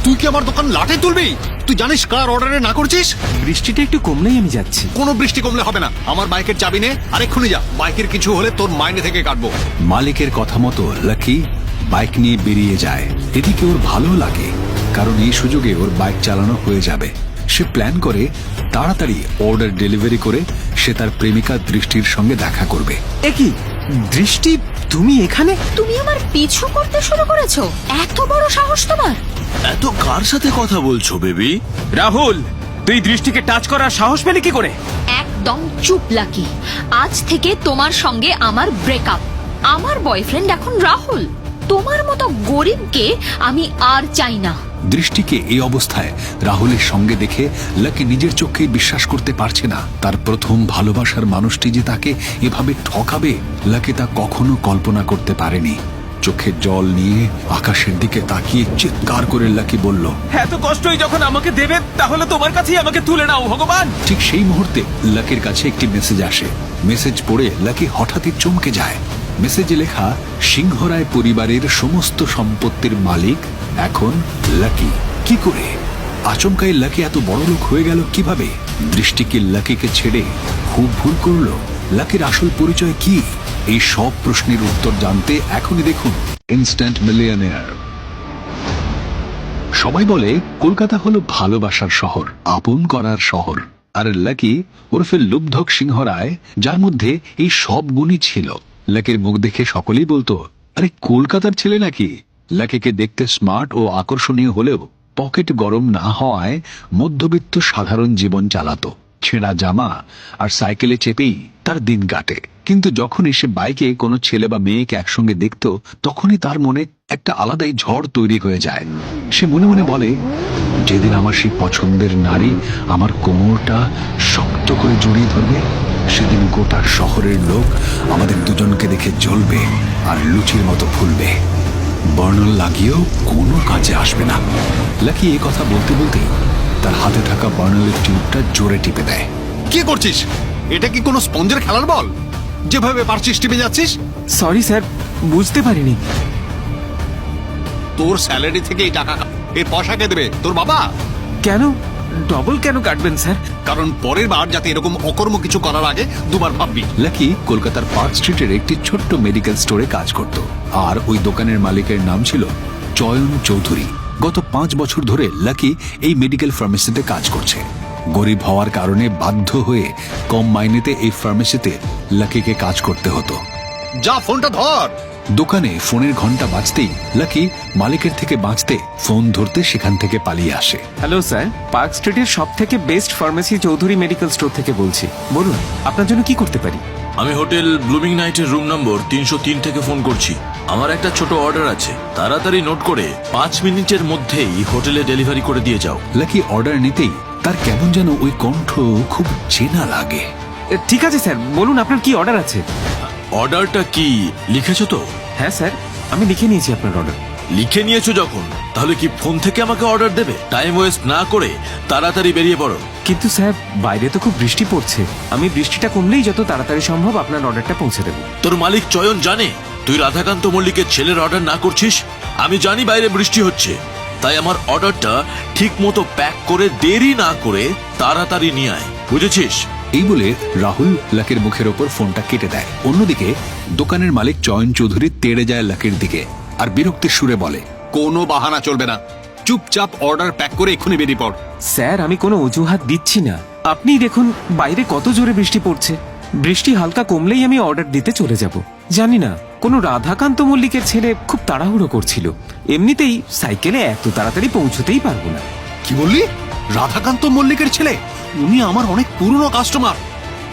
তুই কি আমার দোকান লাটে তুলবি? তুই জানিস কার অর্ডারে না করছিস? বৃষ্টিটা একটু কমলেই আমি যাচ্ছি। কোনো বৃষ্টি কমলে হবে না। আমার বাইকের চাবি নে, আর এক্ষুনি যা। বাইকের কিছু হলে তোর মাইনে থেকে কাটবো। মালিকের কথা মতো লাকি বাইক নিয়ে বেরিয়ে যায়। এদিকে ওর ভালো লাগে, কারণ এই সুযোগে ওর বাইক চালানো হয়ে যাবে। সে প্ল্যান করে তাড়াতাড়ি অর্ডার ডেলিভারি করে সে তার প্রেমিকা দৃষ্টির সঙ্গে দেখা করবে। কি দৃষ্টি, তুমি এখানে? তুমি আমার পিছু করতে শুরু করেছো? এত বড় সাহস তোমার! এত কার সাথে কথা বলছো বেবি? রাহুল, তুই দৃষ্টিকে টাচ করার সাহস পেলি কি করে? একদম চুপ লাকি। আজ থেকে তোমার সঙ্গে আমার ব্রেকআপ। আমার বয়ফ্রেন্ড এখন রাহুল। তোমার মতো গরিবকে আমি আর চাই না। দৃষ্টিকে এই অবস্থায় রাহুলের সঙ্গে দেখে লাকি নিজের চোখেই বিশ্বাস করতে পারছে না। তার প্রথম ভালোবাসার মানুষটি যে তাকে এভাবে ঠকাবে, লাকি তা কখনো কল্পনা করতে পারেনি। চোখের জল নিয়ে আকাশের দিকে তাকিয়ে চিৎকার করে লাকি বলল, এত কষ্টই যখন আমাকে দেবে, তাহলে তোমার কাছেই আমাকে তুলে নাও ভগবান। ঠিক সেই মুহূর্তে লাকির কাছে একটি মেসেজ আসে। মেসেজ পড়ে লাকি হঠাৎই চমকে যায়। মেসেজে লেখা, সিংহরায় পরিবারের সমস্ত সম্পত্তির মালিক এখন লাকি। কি করে? আচমকাই লাকি এত বড় লোক হয়ে গেল কিভাবে? দৃষ্টিকে লাকিকে ছেড়ে খুব ভুল করলো? লাকির আসল পরিচয় কি? এই সব প্রশ্নের উত্তর জানতে এখনই দেখুন ইনস্ট্যান্ট মিলিয়নেয়ার। সবাই বলে কলকাতা হলো ভালোবাসার শহর, আপন করার শহর। আর লাকি ওরফে লুব্ধক সিংহরায়, যার মধ্যে এই সব গুণই ছিল। লাকির মুখ দেখে সকলেই বলতো, আরে কলকাতার ছেলে নাকি? লাকিকে দেখতে স্মার্ট ও আকর্ষণীয় হলেও পকেট গরম না হওয়ায় মধ্যবিত্ত সাধারণ জীবন চালাতো। ছেঁড়া জামা আর সাইকেলে চেপেই তার দিন কাটে। কিন্তু যখনই সে বাইকে কোনো ছেলে বা মেয়েকে একসঙ্গে দেখত, তখনই তার মনে একটা আলাদাই ঝড় তৈরি হয়ে যায়। সে মনে মনে বলে, যেদিন আমার সেই পছন্দের নারী আমার কোমরটা শক্ত করে জড়িয়ে ধরবে, সেদিন গোটা শহরের লোক আমাদের দুজনকে দেখে জ্বলবে আর লুচির মতো ফুলবে। বর্ণল লাগিয়েও কোনো কাজে আসবে না। লাকি এই কথা বলতে বলতেই তার হাতে থাকা বর্ণলের টিউবটা জোরে টিপে দেয়। কি করছিস? এটা কি কোনো স্পঞ্জের খেলার বল? যেভাবে পারছিস টিপে যাচ্ছিস। সরি স্যার, বুঝতে পারিনি। তোর স্যালারি থেকে এই টাকা, এর পয়সা কে দেবে? তোর বাবা। কেন ডবল কেন কাটবেন স্যার? কারণ পরের বার যাতে এরকম অকর্ম কিছু করার আগে দুবার ভাববি। লাকি কলকাতার পার্ক স্ট্রিটের একটি ছোট্ট মেডিকেল স্টোরে কাজ করত, আর ওই দোকানের মালিকের নাম ছিল চয়ন চৌধুরী। গত 5 বছর ধরে লাকি এই মেডিকেল ফার্মেসিতে কাজ করছে। গরিব হওয়ার কারণে বাধ্য হয়ে কম মাইনেতে এই ফার্মেসিতে লাকিকে কাজ করতে হতো। যা, ফোনটা ধর। দোকানে ফোনের ঘন্টা বাজতেই লাকি মালিকের থেকে বাঁচতে ফোন ধরতে সেখান থেকে পালিয়ে আসে। হ্যালো স্যার, পার্ক স্ট্রিটের সব থেকে best pharmacy Chowdhury medical store থেকে বলছি। বলুন, আপনার জন্য কি করতে পারি? আমি হোটেল ব্লুমিং নাইটের রুম নম্বর 303 থেকে ফোন করছি। আমার একটা ছোট অর্ডার আছে, তাড়াতাড়ি নোট করে 5 মিনিটের মধ্যেই হোটেলে ডেলিভারি করে দিয়ে যাও। লাকি অর্ডার নিতেই তার কেমন যেন ওই কণ্ঠ খুব চেনা লাগে। ঠিক আছে স্যার, বলুন আপনার কি অর্ডার আছে। অর্ডারটা কি লিখেছো তো? হ্যাঁ স্যার, আমি লিখে নিয়েছি আপনার অর্ডার। লিখে নিয়েছো যখন, তাহলে কি ফোন থেকে আমাকে অর্ডার দেবে? টাইম ওয়েস্ট না করে তাড়াতাড়ি বেরিয়ে পড়ো। কিন্তু স্যার, বাইরে তো খুব বৃষ্টি পড়ছে। আমি বৃষ্টিটা কমলেই যত তাড়াতাড়ি সম্ভব আপনার অর্ডারটা পৌঁছে দেবো। তোর মালিক চয়ন জানে তুই রাধাকান্ত মল্লিকের ছেলের অর্ডার না করছিস? আমি জানি বাইরে বৃষ্টি হচ্ছে, তাই আমার অর্ডারটা ঠিক মতো প্যাক করে দেরি না করে তাড়াতাড়ি নিয়ে আয়, বুঝেছিস? এই বলে রাহুল লাকির মুখের ওপর ফোনটা কেটে দেয়। অন্যদিকে দোকানের মালিক চয়ন চৌধুরী তেড়ে যায় লাকির দিকে আর বিরক্তির সুরে বলে, কোনো বাহানা চলবে না। চুপচাপ অর্ডার প্যাক করে এক্ষুনি বেরিয়ে পড়। স্যার, আমি কোনো অজুহাত দিচ্ছি না। আপনি দেখুন বাইরে কত জোরে বৃষ্টি পড়ছে। বৃষ্টি হালকা কমলেই আমি অর্ডার দিতে চলে যাব। জানি না, কোনো রাধাকান্ত মল্লিকের ছেলে খুব তাড়াহুড়ো করছিল। এমনিতেই সাইকেলে এত তাড়াতাড়ি পৌঁছতেই পারবো না। কি বললি? রাধাকান্ত মল্লিকের ছেলে? উনি আমার অনেক পুরনো কাস্টমার।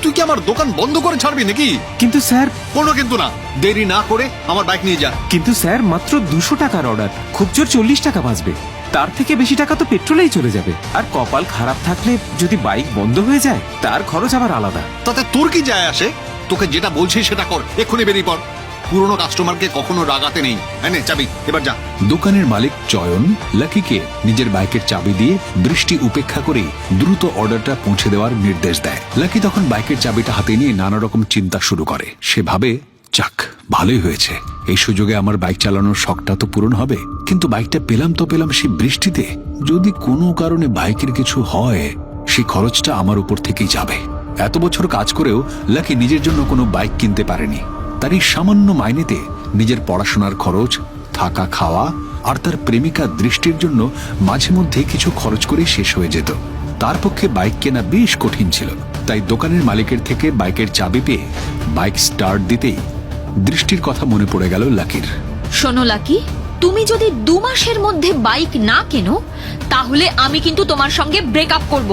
তুই কি আমার দোকান বন্ধ করে ছাড়বি নাকি? কিন্তু স্যার। কোনো কিন্তু না, দেরি না করে আমার বাইক নিয়ে যা। কিন্তু স্যার, মাত্র 200 টাকার অর্ডার, খুব জোর 40 টাকা বাঁচবে। তার থেকে বেশি টাকা তো পেট্রোলেই চলে যাবে। আর কপাল খারাপ থাকলে যদি বাইক বন্ধ হয়ে যায়, তার খরচ আবার আলাদা। তাতে তোর কি যায় আসে? তোকে যেটা বলছি সেটা কর, এক্ষুনি বেরিয়ে পড়। পুরনো কাস্টমারকে কখনো রাগাতে নেই। এনে চাবি, এবার যা। দোকানের মালিক চয়ন লাকিকে নিজের বাইকের চাবি দিয়ে বৃষ্টি উপেক্ষা করে দ্রুত অর্ডারটা পৌঁছে দেওয়ার নির্দেশ দেয়। লাকি তখন বাইকের চাবিটা হাতে নিয়ে নানা রকম চিন্তা শুরু করে। সে ভাবে, যাক, ভালোই হয়েছে, এই সুযোগে আমার বাইক চালানোর শখটা তো পূরণ হবে, কিন্তু বাইকটা পেলাম তো পেলাম সেই বৃষ্টিতে। যদি কোনো কারণে বাইকের কিছু হয়, সেই খরচটা আমার উপর থেকেই যাবে। এত বছর কাজ করেও লাকি নিজের জন্য কোনো বাইক কিনতে পারেনি। তার এই সামান্য মাইনেতে নিজের পড়াশোনার খরচ, থাকা খাওয়া আর তার প্রেমিকা দৃষ্টির জন্য মাঝে মধ্যে কিছু খরচ করে শেষ হয়ে যেত। তার পক্ষে বাইক কেনা বেশ কঠিন ছিল। তাই দোকানের মালিকের থেকে বাইকের চাবি পেয়ে বাইক স্টার্ট দিতেই দৃষ্টির কথা মনে পড়ে গেল লাকির। শোনো লাকি, তুমি যদি 2 মাসের মধ্যে বাইক না কেনো, তাহলে আমি কিন্তু তোমার সঙ্গে ব্রেকআপ করব।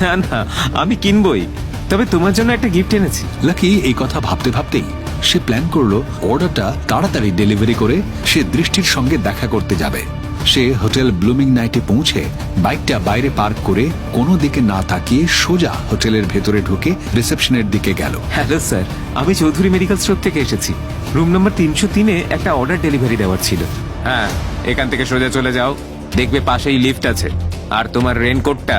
না না, আমি কিনবই, তবে তোমার জন্য একটা গিফট এনেছি। লাকি এই কথা ভাবতে ভাবতেই সে প্ল্যান করলো অর্ডারটা তাড়াতাড়ি ডেলিভারি করে সে দৃষ্টির সঙ্গে দেখা করতে যাবে। সে হোটেল ব্লুমিং নাইটে পৌঁছে বাইকটা বাইরে পার্ক করে কোনো দিকে না তাকিয়ে সোজা হোটেলের ভেতরে ঢুকে রিসেপশনের দিকে গেল। হ্যালো স্যার, আমি চৌধুরী মেডিকেল স্টোর থেকে এসেছি। রুম নম্বর 303-এ একটা অর্ডার ডেলিভারি দেওয়ার ছিল। হ্যাঁ, এখান থেকে সোজা চলে যাও, দেখবে পাশেই লিফট আছে, আর তোমার রেনকোটটা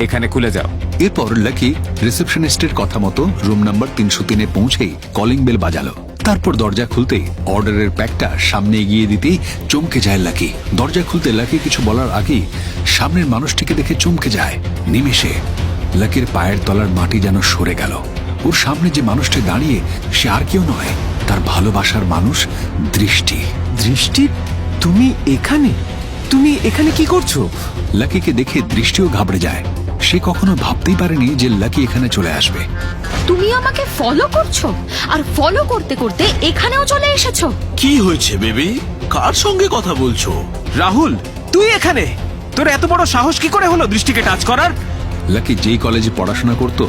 এখানে খুলে যাও। এরপর লাকি রিসেপশনিস্টের কথা মতো রুম নাম্বার 303-এ পৌঁছেই কলিং বেল বাজালো। তারপর দরজা খুলতেই অর্ডারের প্যাকটা সামনে এগিয়ে দিতেই চমকে যায় লাকি। দরজা খুলতে লাকি কিছু বলার আগেই সামনের মানুষটিকে দেখে চমকে যায়। নিমেষে লাকির পায়ের তলার মাটি যেন সরে গেল। ওর সামনে যে মানুষটি দাঁড়িয়ে, সে আর কেউ নয়, তার ভালোবাসার মানুষ দৃষ্টি। দৃষ্টি, তুমি এখানে? তুমি এখানে কি করছো? লাকিকে দেখে দৃষ্টিও ঘাবড়ে যায়। সে কখনো ভাবতেই পারেনি যে লাকি এখানে চলে আসবে। তুমি আমাকে ফলো করছো, আর ফলো করতে করতে এখানেও চলে এসেছো। কি হয়েছে বেবি? কার সঙ্গে কথা বলছো? রাহুল, তুই এখানে? তোর এত বড় সাহস কি করে হলো দৃষ্টিকে টাচ করার? লাকি যেই কলেজে পড়াশোনা করত,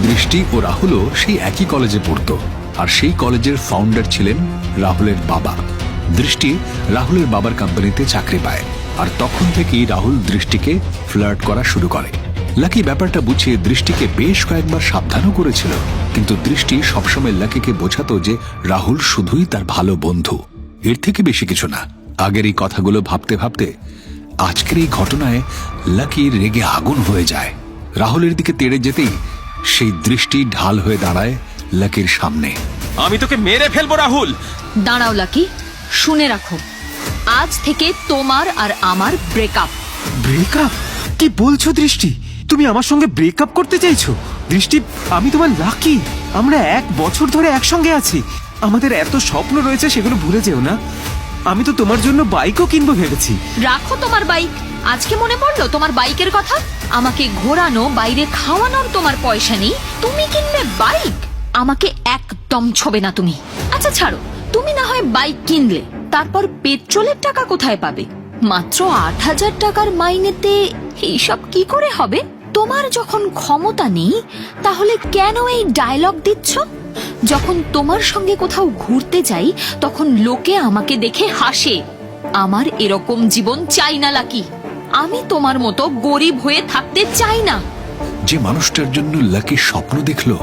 দৃষ্টি ও রাহুলও সেই একই কলেজে পড়তো। আর সেই কলেজের ফাউন্ডার ছিলেন রাহুলের বাবা। দৃষ্টি রাহুলের বাবার কোম্পানিতে চাকরি পায়, আর তখন থেকেই রাহুল দৃষ্টিকে ফ্লার্ট করা শুরু করে। লাকি ব্যাপারটা বুঝিয়ে দৃষ্টিকে বেশ কয়েকবার সাবধানও করেছিল, কিন্তু দৃষ্টি সবসময় লাকিকে বোঝাতো যে রাহুল শুধুই তার ভালো বন্ধু, এর থেকে বেশি কিছু না। আগের এই কথাগুলো ভাবতে ভাবতে আজকের এই ঘটনায় লাকি রেগে আগুন হয়ে যায়। রাহুলের দিকে তেড়ে যেতেই সেই দৃষ্টি ঢাল হয়ে দাঁড়ায় লাকির সামনে। আমি তোকে মেরে ফেলবো রাহুল। দাঁড়াও লাকি, শুনে রাখো, আজ থেকে তোমার আর আমার ব্রেকআপ। ব্রেকআপ? কি বলছো দৃষ্টি? তুমি আমার সঙ্গে ব্রেকআপ করতে চাইছো? দৃষ্টি, আমি তোমার লাকি। আমরা 1 বছর ধরে একসঙ্গে আছি। আমাদের এত স্বপ্ন রয়েছে, সেগুলো ভুলে যেও না। আমি তো তোমার জন্য বাইকও কিনবো ভেবেছি। রাখো তোমার বাইক। আজকে মনে পড়লো তোমার বাইকের কথা। আমাকে ঘোরানো, বাইরে খাওয়ানোর তোমার পয়সা নেই, তুমি কিনবে বাইক? আমাকে একদম ছবে না তুমি। আচ্ছা ছাড়ো, তুমি না হয় বাইক কিনলে, তারপর পেট্রোলের টাকা কোথায় পাবে? মাত্র 8,000 টাকার মাইনেতে এইসব কি করে হবে? তোমার যখন ক্ষমতা নেই, তাহলে কেন এই ডায়লগ দিচ্ছ? যখন তোমার সঙ্গে কোথাও ঘুরতে যাই, তখন লোকে আমাকে দেখে হাসে। আমার এরকম জীবন চাই না লাকি। আমি তোমার মতো গরিব হয়ে থাকতে চাই না। যে মানুষটার জন্য লাকি স্বপ্ন দেখলো,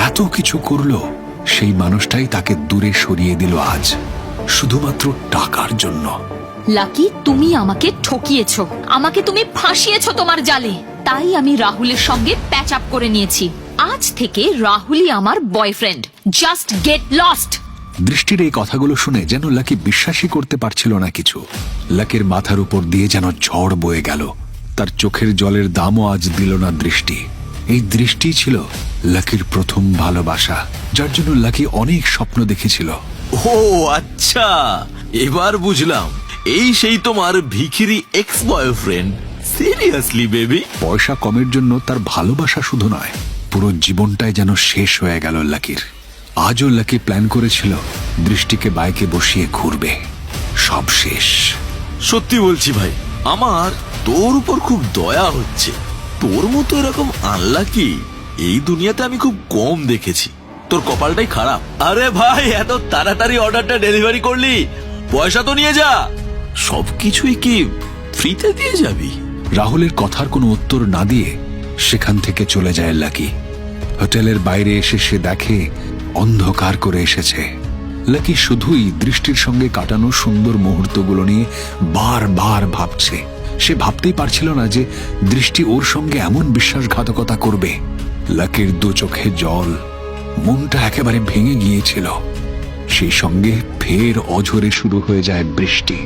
এত কিছু করলো, সেই মানুষটাই তাকে দূরে সরিয়ে দিল আজ, শুধুমাত্র টাকার জন্য। লাকি, তুমি আমাকে ঠকিয়েছো, আমাকে তুমি ফাঁসিয়েছো তোমার জালে। তাই আমি রাহুলের সঙ্গে প্যাচ আপ করে নিয়েছি। আজ থেকে রাহুলই আমার বয়ফ্রেন্ড। Just get lost. দৃষ্টির এই কথাগুলো শুনে যেন লাকি বিশ্বাসই করতে পারছিল না কিছু। লাকির মাথার উপর দিয়ে যেন ঝড় বয়ে গেল। তার চোখের জলের দামও আজ দিল না দৃষ্টি। এই দৃষ্টি ছিল লাকির প্রথম ভালোবাসা, যার জন্য লাকি অনেক স্বপ্ন দেখেছিল। ও আচ্ছা, এবার বুঝলাম, এই সেই তোমার ভিখিরি এক্স বয়ফ্রেন্ড। Seriously baby? পয়সা কমের জন্য তার ভালোবাসা শুধু নয়, পুরো জীবনটাই যেন শেষ হয়ে গেল লাকির। আজও লাকি প্ল্যান করেছিল দৃষ্টিকে বাইকে বসিয়ে ঘুরবে। সব শেষ। সত্যি বলছি ভাই, আমার তোর উপর খুব দয়া হচ্ছে। তোর মতো এরকম আনলাকি এই দুনিয়াতে আমি খুব কম দেখেছি। তোর কপালটাই খারাপ। আরে ভাই, এত তাড়াতাড়ি অর্ডারটা ডেলিভারি করলি, পয়সা তো নিয়ে যা। সবকিছুই কি ফ্রিতে দিয়ে যাবি? রাহুলের কথার কোনো উত্তর না দিয়ে সেখান থেকে চলে যায় লাকি। হোটেলের বাইরে এসে সে দেখে অন্ধকার করে এসেছে। লাকি শুধুই দৃষ্টির সঙ্গে কাটানো সুন্দর মুহূর্তগুলো নিয়ে বারবার ভাবছে। সে ভাবতেই পারছিল না যে দৃষ্টি ওর সঙ্গে এমন বিশ্বাসঘাতকতা করবে। লাকির 2 চোখে জল, মনটা একেবারে ভেঙে গিয়েছিল। সেই সঙ্গে ফের অঝরে শুরু হয়ে যায় বৃষ্টি।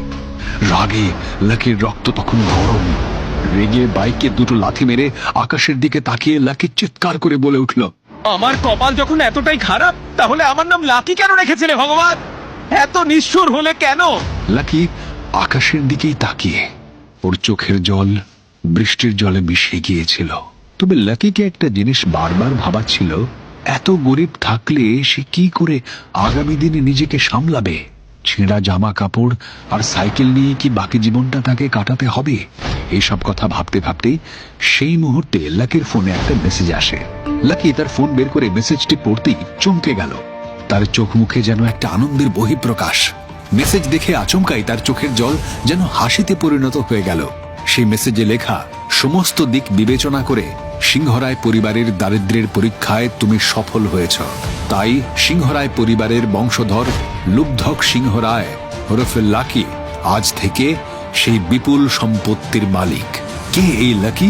রাগে লাকির রক্ত তখন গরম। রেগে বাইকে দুটো লাথি মেরে আকাশের দিকে তাকিয়ে লাকি চিৎকার করে বলে উঠল, আমার কপাল যখন এতটাই খারাপ, তাহলে আমার নাম লাকি কেন রেখেছিলে ভগবান? এত নিষ্ঠুর হলে কেন? লাকি আকাশের দিকেই তাকিয়ে, ওর চোখের জল বৃষ্টির জলে মিশে গিয়েছিল। তবে লাকিকে একটা জিনিস বারবার ভাবাচ্ছিল, এত গরিব থাকলে সে কি করে আগামী দিনে নিজেকে সামলাবে? ছেঁড়া জামা কাপড় আর সাইকেল নিয়ে কি বাকি জীবনটা তাকে কাটাতে হবে? এইসব কথা ভাবতে ভাবতেই সেই মুহূর্তে লাকির ফোনে একটা মেসেজ আসে। লাকি তার ফোন বের করে মেসেজটি পড়তেই চমকে গেল। তার চোখ মুখে যেন একটা আনন্দের বহিঃপ্রকাশ। মেসেজ দেখে আচমকাই তার চোখের জল যেন হাসিতে পরিণত হয়ে গেল। সেই মেসেজে লেখা, সমস্ত দিক বিবেচনা করে সিংহরায় পরিবারের দারিদ্র্যের পরীক্ষায় তুমি সফল হয়েছ। তাই সিংহরায় পরিবারের বংশধর লুব্ধক সিংহরায় ওরফে লাকি আজ থেকে সেই বিপুল সম্পত্তির মালিক। কে এই লাকি?